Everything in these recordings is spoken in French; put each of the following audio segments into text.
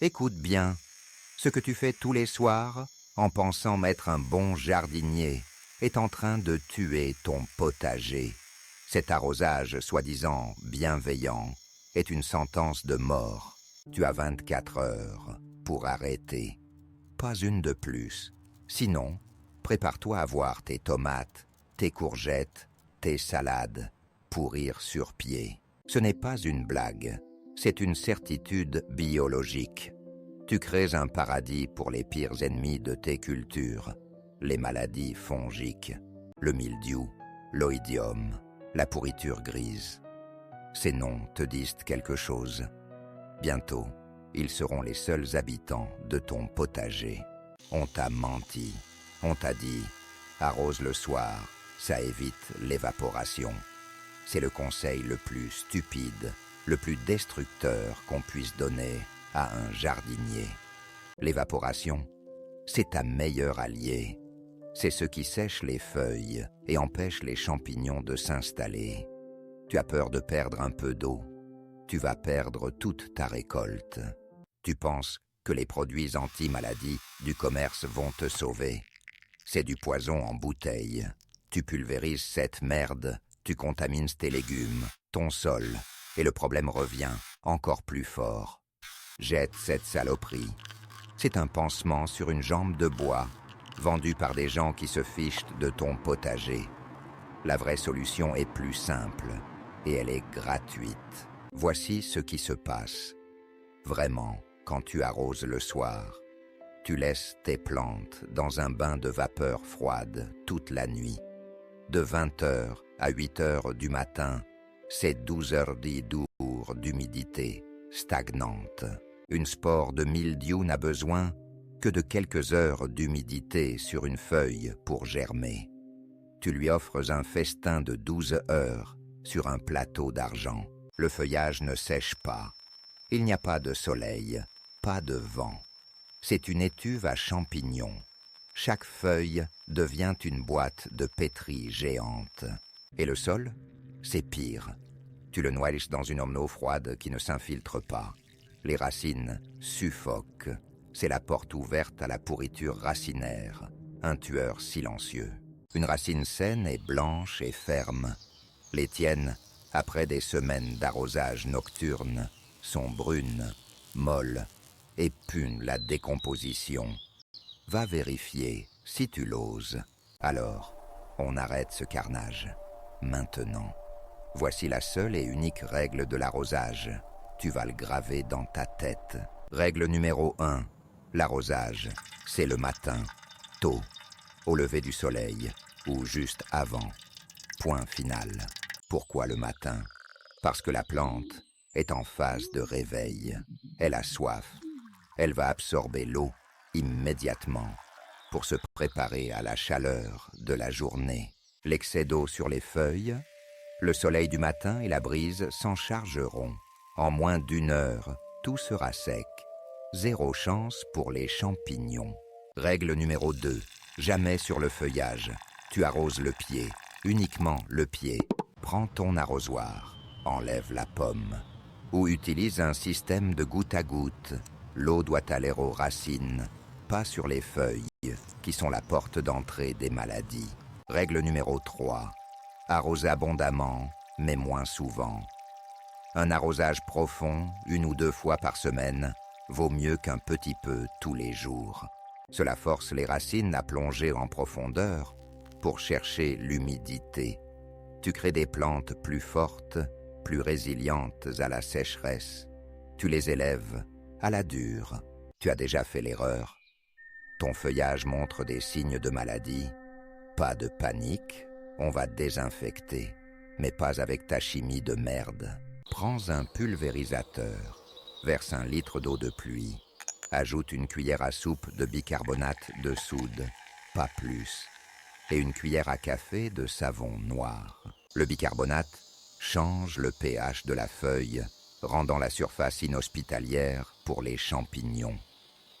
Écoute bien, ce que tu fais tous les soirs, en pensant m'être un bon jardinier, est en train de tuer ton potager. Cet arrosage, soi-disant bienveillant, est une sentence de mort. Tu as 24 heures pour arrêter. Pas une de plus. Sinon, prépare-toi à voir tes tomates, tes courgettes, tes salades pourrir sur pied. Ce n'est pas une blague, c'est une certitude biologique. Tu crées un paradis pour les pires ennemis de tes cultures, les maladies fongiques, le mildiou, l'oïdium, la pourriture grise. Ces noms te disent quelque chose. Bientôt, ils seront les seuls habitants de ton potager. On t'a menti, on t'a dit « arrose le soir, ça évite l'évaporation ». C'est le conseil le plus stupide, le plus destructeur qu'on puisse donner à un jardinier. L'évaporation, c'est ta meilleure alliée. C'est ce qui sèche les feuilles et empêche les champignons de s'installer. Tu as peur de perdre un peu d'eau. Tu vas perdre toute ta récolte. Tu penses que les produits anti-maladies du commerce vont te sauver. C'est du poison en bouteille. Tu pulvérises cette merde, tu contamines tes légumes, ton sol, et le problème revient encore plus fort. Jette cette saloperie. C'est un pansement sur une jambe de bois, vendu par des gens qui se fichent de ton potager. La vraie solution est plus simple, et elle est gratuite. Voici ce qui se passe. Vraiment, quand tu arroses le soir, tu laisses tes plantes dans un bain de vapeur froide toute la nuit. De 20h à 8h du matin, c'est 12 heures d'humidité stagnante. Une spore de mildiou n'a besoin que de quelques heures d'humidité sur une feuille pour germer. Tu lui offres un festin de 12 heures sur un plateau d'argent. Le feuillage ne sèche pas. Il n'y a pas de soleil, pas de vent. C'est une étuve à champignons. Chaque feuille devient une boîte de pétri géante. Et le sol, c'est pire. Tu le noies dans une eau froide qui ne s'infiltre pas. Les racines suffoquent. C'est la porte ouverte à la pourriture racinaire, un tueur silencieux. Une racine saine et blanche et ferme. Les tiennes, après des semaines d'arrosage nocturne, sont brunes, molles et puent la décomposition. Va vérifier si tu l'oses. Alors, on arrête ce carnage. Maintenant. Voici la seule et unique règle de l'arrosage. Tu vas le graver dans ta tête. Règle numéro 1. L'arrosage, c'est le matin, tôt, au lever du soleil ou juste avant. Point final. Pourquoi le matin? Parce que la plante est en phase de réveil. Elle a soif. Elle va absorber l'eau immédiatement pour se préparer à la chaleur de la journée. L'excès d'eau sur les feuilles, le soleil du matin et la brise s'en chargeront. En moins d'1 heure, tout sera sec. Zéro chance pour les champignons. Règle numéro 2. Jamais sur le feuillage. Tu arroses le pied, uniquement le pied. Prends ton arrosoir, enlève la pomme. Ou utilise un système de goutte à goutte. L'eau doit aller aux racines, pas sur les feuilles, qui sont la porte d'entrée des maladies. Règle numéro 3. Arrose abondamment, mais moins souvent. Un arrosage profond, 1 ou 2 fois par semaine, vaut mieux qu'un petit peu tous les jours. Cela force les racines à plonger en profondeur pour chercher l'humidité. Tu crées des plantes plus fortes, plus résilientes à la sécheresse. Tu les élèves à la dure. Tu as déjà fait l'erreur. Ton feuillage montre des signes de maladie. Pas de panique, on va désinfecter, mais pas avec ta chimie de merde. Prends un pulvérisateur, verse 1 litre d'eau de pluie, ajoute une cuillère à soupe de bicarbonate de soude, pas plus, et une cuillère à café de savon noir. Le bicarbonate change le pH de la feuille, rendant la surface inhospitalière pour les champignons.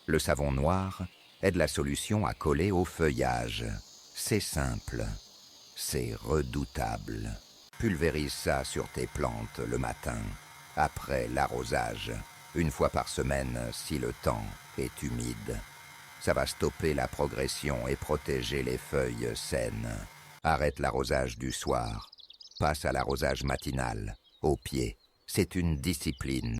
Le savon noir aide la solution à coller au feuillage. C'est simple, c'est redoutable. Pulvérise ça sur tes plantes le matin, après l'arrosage. 1 fois par semaine si le temps est humide. Ça va stopper la progression et protéger les feuilles saines. Arrête l'arrosage du soir. Passe à l'arrosage matinal, au pied. C'est une discipline,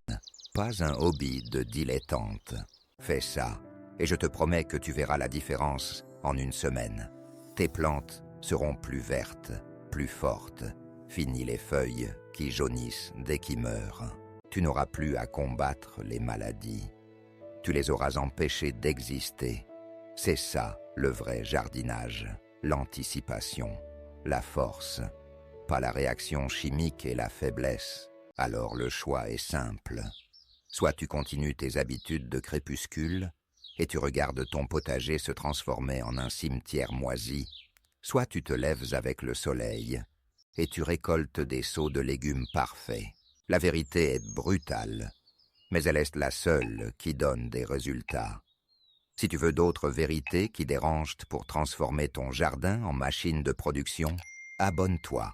pas un hobby de dilettante. Fais ça, et je te promets que tu verras la différence en 1 semaine. Tes plantes seront plus vertes, plus fortes. Fini les feuilles qui jaunissent dès qu'ils meurent. Tu n'auras plus à combattre les maladies. Tu les auras empêchées d'exister. C'est ça, le vrai jardinage, l'anticipation, la force, pas la réaction chimique et la faiblesse. Alors le choix est simple. Soit tu continues tes habitudes de crépuscule et tu regardes ton potager se transformer en un cimetière moisi, soit tu te lèves avec le soleil et tu récoltes des seaux de légumes parfaits. La vérité est brutale, mais elle est la seule qui donne des résultats. Si tu veux d'autres vérités qui dérangent pour transformer ton jardin en machine de production, abonne-toi